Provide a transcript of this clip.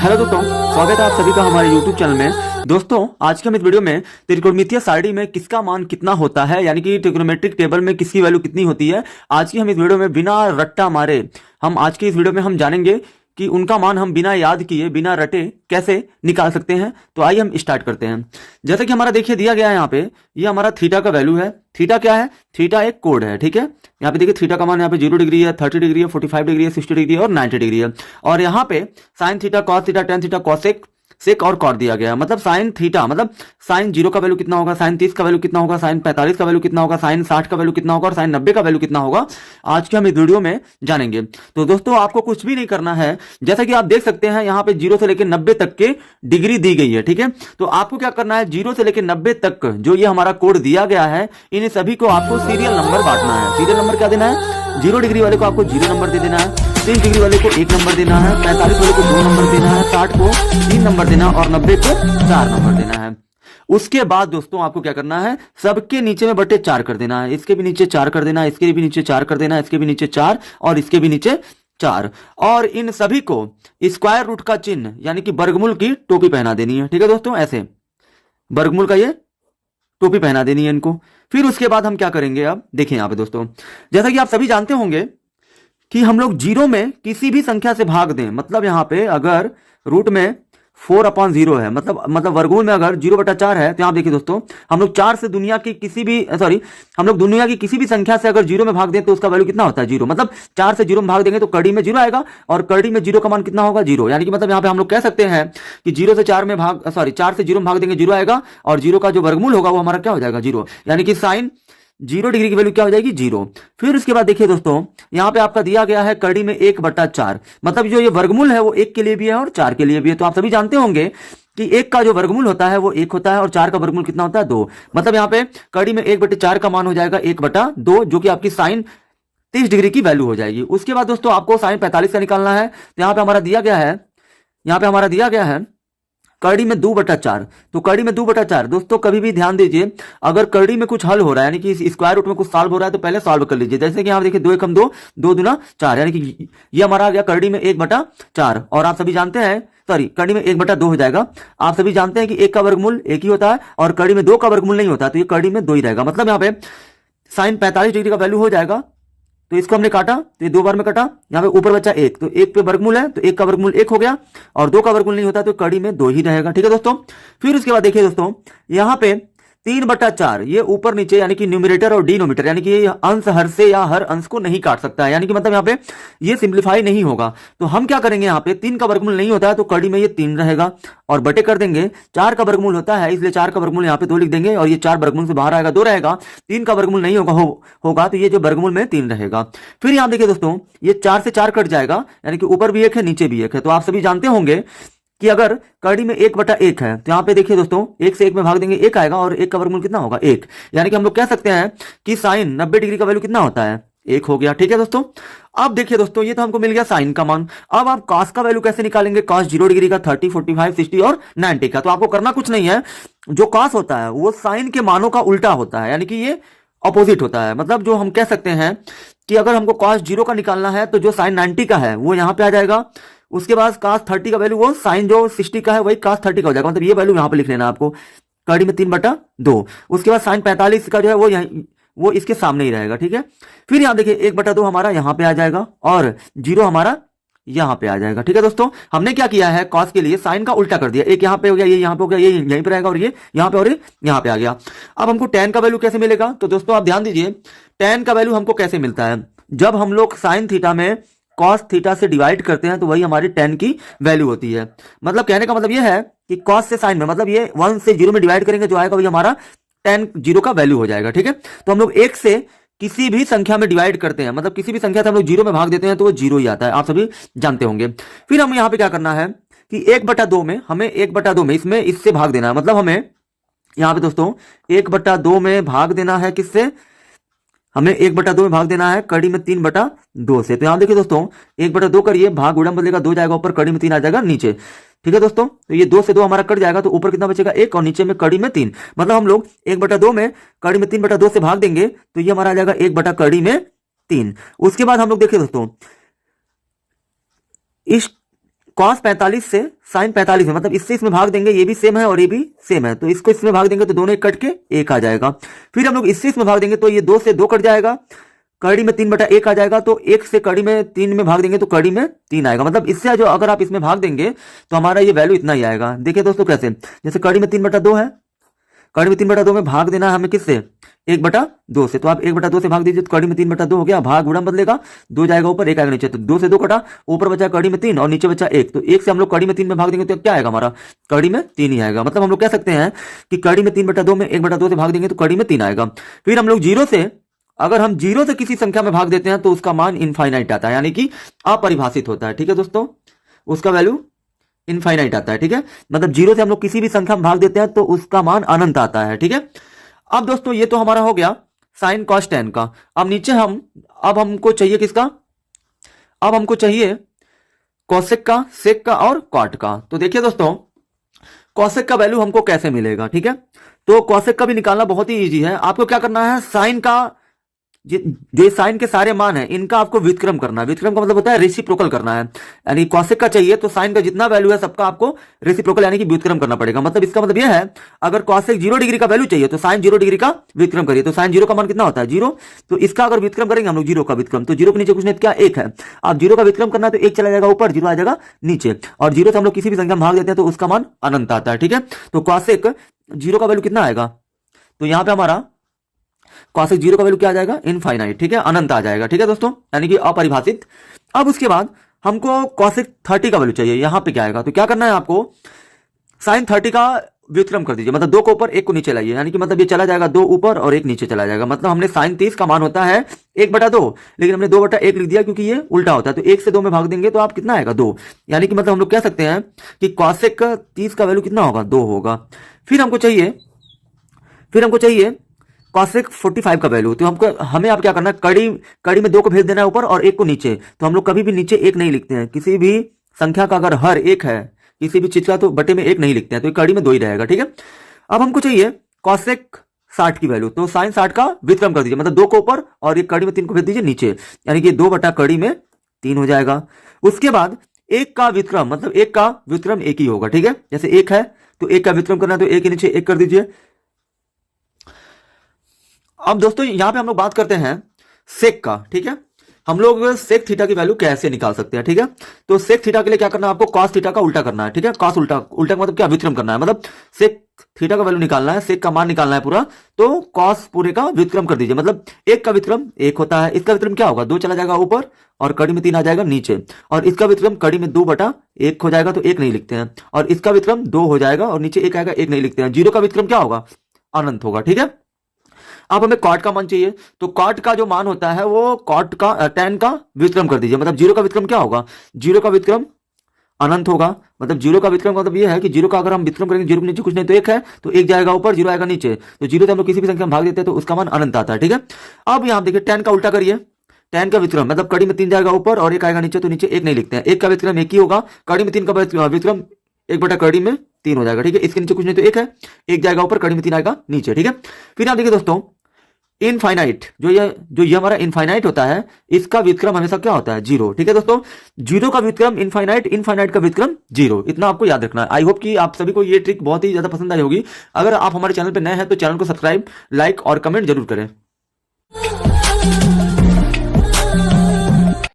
Hello दोस्तों, स्वागत है आप सभी का हमारे YouTube चैनल में। दोस्तों, आज के हम इस वीडियो में त्रिकोणमितीय सारणी में किसका मान कितना होता है, यानी कि ट्रिग्नोमेट्रिक टेबल में किसकी वैल्यू कितनी होती है, आज की हम इस वीडियो में बिना रट्टा मारे हम आज की इस वीडियो में हम जानेंगे कि उनका मान हम बिना याद किए बिना रटे कैसे निकाल सकते हैं। तो आइए हम स्टार्ट करते हैं। जैसे कि हमारा देखिए दिया गया है यहाँ पे, ये हमारा थीटा का वैल्यू है। थीटा क्या है? थीटा एक कोड है, ठीक है। यहाँ पे देखिए थीटा का मान यहाँ पे 0 डिग्री है, 30 डिग्री है, 45 डिग्री है, 60 डिग्री है और 90 डिग्री है। और यहाँ पे sine theta, cos theta, tan theta, cosec, sec और कॉट दिया गया है। मतलब साइन थीटा मतलब साइन 0 का वैल्यू कितना होगा, साइन 30 का वैल्यू कितना होगा, साइन 45 का वैल्यू कितना होगा, साइन 60 का वैल्यू कितना होगा और साइन 90 का वैल्यू कितना होगा, आज के हम इस वीडियो में जानेंगे। तो दोस्तों, आपको कुछ भी नहीं करना है। जैसा कि आप देख सकते हैं यहाँ पे 0 से लेकर 90 तक के डिग्री दी गई है, ठीक है। तो आपको क्या करना है, 0 से लेकर 90 तक जो ये हमारा कोड दिया गया है, इन सभी को आपको सीरियल नंबर बांटना है। सीरियल नंबर क्या देना है? 0 डिग्री वाले को आपको 0 नंबर दे देना है, 30 डिग्री वाले को 1 नंबर देना है, 45 वाले को 2 नंबर देना है, 60 को 3 नंबर देना और 90 को 4 नंबर देना है। उसके बाद दोस्तों आपको क्या करना है, सबके नीचे में बटे 4 कर देना है। इसके भी नीचे 4 कर देना है, इसके भी नीचे 4 कर देना है, इसके भी नीचे 4 और इसके भी नीचे 4। और इन सभी को स्क्वायर रूट का चिन्ह यानी कि वर्गमूल की टोपी पहना देनी है, ठीक है दोस्तों। ऐसे वर्गमूल का ये टोपी पहना देनी है इनको। फिर उसके बाद हम क्या करेंगे, अब देखिए यहाँ पे दोस्तों, जैसा कि आप सभी जानते होंगे कि हम लोग 0 में किसी भी संख्या से भाग दें, मतलब यहाँ पे अगर रूट में 4/0 है, मतलब वर्गमूल में अगर 0/4 है, तो यहाँ देखिए दोस्तों, हम लोग 4 से दुनिया की किसी भी हम लोग दुनिया की किसी भी संख्या से अगर 0 में भाग दें तो उसका वैल्यू कितना होता है, 0। मतलब 4 से 0 में भाग देंगे तो कड़ी में 0 आएगा और कड़ी में 0 का मान कितना होगा, 0। यानी कि मतलब यहाँ पे हम लोग कह सकते हैं कि 0 से 4 में 4 से 0 में भाग देंगे 0 आएगा और 0 का जो वर्गमूल होगा वो हमारा क्या हो जाएगा, 0। यानी कि साइन 0 डिग्री की वैल्यू क्या हो जाएगी, 0। फिर उसके बाद देखिए दोस्तों, यहाँ पे आपका दिया गया है कड़ी में 1/4। मतलब जो ये वर्गमूल है वो 1 के लिए भी है और 4 के लिए भी है। तो आप सभी जानते होंगे कि 1 का जो वर्गमूल होता है वो 1 होता है और 4 का वर्गमूल कितना होता है, 2। मतलब यहाँ पे कड़ी में 1/4 का मान हो जाएगा 1/2, जो कि आपकी साइन 30 डिग्री की वैल्यू हो जाएगी। उसके बाद दोस्तों आपको साइन 45 का निकालना है। तो यहाँ पे हमारा दिया गया है कड़ी में 2/4। तो कड़ी में 2/4 दोस्तों, कभी भी ध्यान दीजिए, अगर कड़ी में कुछ हल हो रहा है यानी कि स्क्वायर रूट में कुछ सॉल्व हो रहा है तो पहले सॉल्व कर लीजिए। जैसे कि यहाँ देखिए 2 एकम 2, 2 दूना 4, यानी कि ये हमारा आ गया कड़ी में 1/4। और आप सभी जानते हैं, कड़ी में 1/2 हो जाएगा। आप सभी जानते हैं कि 1 का वर्गमूल 1 ही होता है और कड़ी में 2 का वर्गमूल नहीं होता, तो ये कड़ी में 2 ही रहेगा। मतलब यहाँ पे साइन 45 डिग्री का वैल्यू हो जाएगा। तो इसको हमने काटा तो ये 2 बार में कटा, यहाँ पे ऊपर बचा 1, तो 1 पे वर्गमूल है तो 1 का वर्गमूल 1 हो गया और 2 का वर्गमूल नहीं होता तो कड़ी में 2 ही रहेगा, ठीक है दोस्तों। फिर उसके बाद देखिए दोस्तों, यहाँ पे 3/4 ये ऊपर नीचे यानी कि न्यूमरेटर और डिनोमिनेटर यानी कि ये अंश हर से या हर अंश को नहीं काट सकता है, यानी कि मतलब यहाँ पे ये सिंप्लीफाई नहीं होगा। तो हम क्या करेंगे, यहाँ पे 3 का वर्गमूल नहीं होता है तो कड़ी में ये 3 रहेगा और बटे कर देंगे। 4 का वर्गमूल होता है इसलिए 4 का वर्गमूल यहाँ पे 2 लिख देंगे और ये 4 वर्गमूल से बाहर आएगा 2 रहेगा। 3 का वर्गमूल नहीं होगा तो ये जो वर्गमूल में 3 रहेगा। फिर यहाँ देखिए दोस्तों, ये 4 से 4 कट जाएगा यानी कि ऊपर भी 1 है नीचे भी 1 है। तो आप सभी जानते होंगे कि अगर कड़ी में 1/1 है तो यहाँ पे देखिए दोस्तों 1 से 1 में भाग देंगे 1 आएगा और 1 का वर्गमूल कितना होगा, 1। यानी कि हम लोग कह सकते हैं कि साइन 90 डिग्री का वैल्यू कितना होता है, 1 हो गया, ठीक है दोस्तों। अब देखिए दोस्तों, ये तो हमको मिल गया साइन का मान। अब आप कॉस का वैल्यू कैसे निकालेंगे, कॉस 0 डिग्री का, 30, 45, 60 और 90 का। तो आपको करना कुछ नहीं है, जो कॉस होता है वो साइन के मानों का उल्टा होता है, यानी कि ये अपोजिट होता है। मतलब जो हम कह सकते हैं कि अगर हमको कॉस 0 का निकालना है तो जो साइन 90 का है वो यहाँ पे आ जाएगा। उसके बाद cos 30 का वैल्यू वो साइन जो 60 का है वही cos 30 का हो जाएगा। मतलब ये वैल्यू यहाँ पे लिख लेना आपको, कड़ी में 3/2। उसके बाद साइन 45 का जो है वो इसके सामने ही रहेगा, ठीक है। फिर यहाँ देखिए 1/2 हमारा यहाँ पे आ जाएगा और 0 हमारा यहाँ पे आ जाएगा, ठीक है दोस्तों। हमने क्या किया है, कॉस के लिए साइन का उल्टा कर दिया, एक यहाँ पे हो गया, ये यहाँ पे हो गया, ये यहीं पे रहेगा और ये यहाँ पे और ये यहाँ पे आ गया। अब हमको tan का वैल्यू कैसे मिलेगा, तो दोस्तों आप ध्यान दीजिए, tan का वैल्यू हमको कैसे मिलता है, जब हम लोग साइन थीटा में कॉस थीटा से डिवाइड करते हैं तो वही हमारी tan की वैल्यू होती है। मतलब कहने का मतलब ये है कि कॉस से साइन में, मतलब ये 1 से 0 में डिवाइड करेंगे जो आएगा वही हमारा tan 0 का वैल्यू हो जाएगा, ठीक है। तो हम लोग 1 से किसी भी संख्या में डिवाइड करते हैं, मतलब किसी भी संख्या से हम लोग 0 में भाग देते हैं तो वो 0 ही आता है, आप सभी जानते होंगे। फिर हम यहाँ पे क्या करना है कि 1/2 में हमें 1/2 में इसमें इससे भाग देना है। मतलब हमें यहाँ पे दोस्तों 1/2 में भाग देना है, किससे, हमें 1/2 में भाग देना है कड़ी में 3/2 से। तो यहाँ देखिए दोस्तों 1/2 करिए, भाग उड़म बदलेगा, 2 जाएगा ऊपर, कड़ी में 3 आ जाएगा नीचे, ठीक है दोस्तों। तो ये 2 से 2 हमारा कट जाएगा तो ऊपर कितना बचेगा, 1 और नीचे में कड़ी में 3। मतलब हम लोग 1/2 में कड़ी में 3/2 से भाग देंगे तो ये हमारा आ जाएगा 1/कड़ी में 3। उसके बाद हम लोग देखिए दोस्तों, इस cos 45 से sin 45 है, मतलब इससे इसमें भाग देंगे, ये भी सेम है और ये भी सेम है, तो इसको इसमें भाग देंगे तो दोनों एक कट के एक आ जाएगा। फिर हम लोग इससे इसमें भाग देंगे तो ये 2 से 2 कट जाएगा, कड़ी में 3/1 आ जाएगा, तो 1 से कड़ी में 3 में भाग देंगे तो कड़ी में 3 आएगा। मतलब इससे जो अगर आप इसमें भाग देंगे तो हमारा ये वैल्यू इतना ही आएगा। देखिए दोस्तों कैसे, जैसे कड़ी में 3/2 है, कड़ी में 3/2 में भाग देना है हमें किससे, 1/2 से, तो आप 1/2 से भाग दीजिए तो कड़ी में 3/2 हो गया, भाग गुणा बदलेगा, 2 जाएगा ऊपर 1 आएगा नीचे, तो 2 से 2 कटा, ऊपर बचा कड़ी में 3 और नीचे बचा 1, तो 1 से हम लोग कड़ी में 3 में भाग देंगे तो क्या आएगा हमारा, कड़ी में 3 ही आएगा। मतलब हम लोग कह सकते हैं कि कड़ी में 3/2 में 1/2 से भाग देंगे तो कड़ी में 3 आएगा। फिर हम लोग जीरो से, अगर हम जीरो से किसी संख्या में भाग देते हैं तो उसका मान इनफाइनाइट आता है, यानी कि अपरिभाषित होता है। ठीक है दोस्तों, उसका वैल्यू इनफाइनाइट आता है। ठीक है, मतलब जीरो से हम लोग किसी भी संख्या में भाग देते हैं तो उसका मान अनंत आता है। ठीक है, अब दोस्तों ये तो हमारा हो गया साइन कॉस टेन का। अब नीचे अब हमको चाहिए किसका, अब हमको चाहिए कॉसेक का, सेक का और कॉट का। तो देखिए दोस्तों, कॉसेक का वैल्यू हमको कैसे मिलेगा। ठीक है, तो कॉसेक का भी निकालना बहुत ही इजी है। आपको क्या करना है, साइन का जो साइन के सारे मान है इनका आपको व्युत्क्रम करना है। व्युत्क्रम का मतलब होता है रेसिप्रोकल करना है, यानी कॉसेक का चाहिए तो साइन का जितना वैल्यू है सबका आपको रेसिप्रोकल यानी कि व्युत्क्रम करना पड़ेगा। मतलब इसका मतलब यह है, अगर कॉसेक 0 डिग्री का वैल्यू चाहिए तो साइन 0 डिग्री का व्युत्क्रम करिए, तो साइन 0 का मान कितना होता है 0, तो इसका अगर व्युत्क्रम करेंगे हम लोग 0 का व्युत्क्रम, तो 0 के नीचे कुछ नहीं क्या 1 है, आप 0 का व्युत्क्रम करना है तो 1 चला जाएगा ऊपर, 0 आ जाएगा नीचे, और 0 से हम लोग किसी भी संख्या में भाग देते हैं तो उसका मान अनंत आता है। ठीक है, तो कॉसेक 0 का वैल्यू कितना आएगा, तो यहां पे हमारा कॉसेक 0 का वैल्यू क्या आ जाएगा, इनफाइनाइट। ठीक है, अनंत आ जाएगा। ठीक है दोस्तों, यानी कि अपरिभाषित। अब उसके बाद हमको कॉसेक 30 का वैल्यू चाहिए, यहां पे क्या आएगा, तो क्या करना है आपको, साइन 30 का व्युत्क्रम कर दीजिए, मतलब 2 को ऊपर 1 को नीचे लाइए, यानी कि मतलब ये चला जाएगा 2 ऊपर और 1 नीचे चला जाएगा। मतलब हमने साइन 30 का मान होता है 1/2, लेकिन हमने 2/1 लिख दिया क्योंकि ये उल्टा होता है, तो 1 से 2 में भाग देंगे तो आप कितना आएगा 2, यानी कि मतलब हम लोग कह सकते हैं कि कॉसेक 30 का वैल्यू कितना होगा 2 होगा। फिर हमको चाहिए कॉसेक 45 का वैल्यू, तो हमें आप क्या करना है, कड़ी में 2 को भेज देना है ऊपर और 1 को नीचे, तो हम लोग कभी भी नीचे 1 नहीं लिखते हैं, किसी भी संख्या का अगर हर 1 है किसी भी चीज का तो बटे में 1 नहीं लिखते हैं, तो कड़ी में 2 ही रहेगा। ठीक है, अब हमको चाहिए कॉसेक 60 की वैल्यू, तो साइन 60 का व्युत्क्रम कर दीजिए, मतलब 2 को ऊपर और एक कड़ी में 3 को भेज दीजिए नीचे, यानी कि 2 बटा कड़ी में 3 हो जाएगा। उसके बाद 1 का व्युत्क्रम, मतलब 1 का व्युत्क्रम 1 ही होगा। ठीक है, जैसे 1 है तो 1 का व्युत्क्रम करना है तो 1 के नीचे 1 कर दीजिए। अब दोस्तों यहां पे हम लोग बात करते हैं सेक का। ठीक है, हम लोग सेक थीटा की वैल्यू कैसे निकाल सकते हैं। ठीक है, तो सेक थीटा के लिए क्या करना है आपको, कॉस थीटा का उल्टा करना है। ठीक है, कॉस उल्टा का मतलब क्या, व्युत्क्रम करना है, मतलब सेक थीटा का वैल्यू निकालना है, सेक का मान निकालना है पूरा, तो कॉस पूरे का व्युत्क्रम कर दीजिए, मतलब 1 का व्युत्क्रम 1 होता है, इसका व्युत्क्रम क्या होगा 2 चला जाएगा ऊपर और कड़ी में 3 आ जाएगा नीचे, और इसका व्युत्क्रम कड़ी में 2/1 हो जाएगा तो 1 नहीं लिखते हैं, और इसका व्युत्क्रम 2 हो जाएगा और नीचे 1 आएगा 1 नहीं लिखते हैं। 0 का व्युत्क्रम क्या होगा, अनंत होगा। ठीक है, अब हमें कॉट का मान चाहिए, तो कॉट का जो मान होता है वो कॉट का tan का व्युत्क्रम कर दीजिए, मतलब 0 का व्युत्क्रम क्या होगा, 0 का व्युत्क्रम अनंत होगा। मतलब 0 का व्युत्क्रम का मतलब ये है कि 0 का अगर हम व्युत्क्रम करेंगे 0 के नीचे कुछ नहीं तो 1 है, तो 1 जाएगा ऊपर 0 आएगा नीचे, तो 0 से हम लोग किसी भी संख्या में भाग देते हैं तो उसका मान अनंत आता है। ठीक है, अब यहां देखिए tan का उल्टा करिए, tan का व्युत्क्रम मतलब कड़ी में 3 जाएगा ऊपर और 1 आएगा नीचे, तो नीचे 1 नहीं लिखते हैं, 1 का व्युत्क्रम 1 ही होगा, कड़ी में 3 का व्युत्क्रम 1 बटा कड़ी में 3 हो जाएगा। ठीक है, इसके नीचे कुछ नहीं तो 1 है, 1 जाएगा ऊपर कड़ी में 3 आएगा नीचे। ठीक है, फिर आप देखिए दोस्तों इनफाइनाइट, जो ये हमारा इनफाइनाइट होता है इसका व्युत्क्रम हमेशा क्या होता है 0। ठीक है दोस्तों, 0 का व्युत्क्रम इनफाइनाइट, इनफाइनाइट का व्युत्क्रम 0, इतना आपको याद रखना है। आई होप कि आप सभी को ये ट्रिक बहुत ही ज्यादा पसंद आई होगी। अगर आप हमारे चैनल पर नए हैं तो चैनल को सब्सक्राइब, लाइक और कमेंट जरूर करें।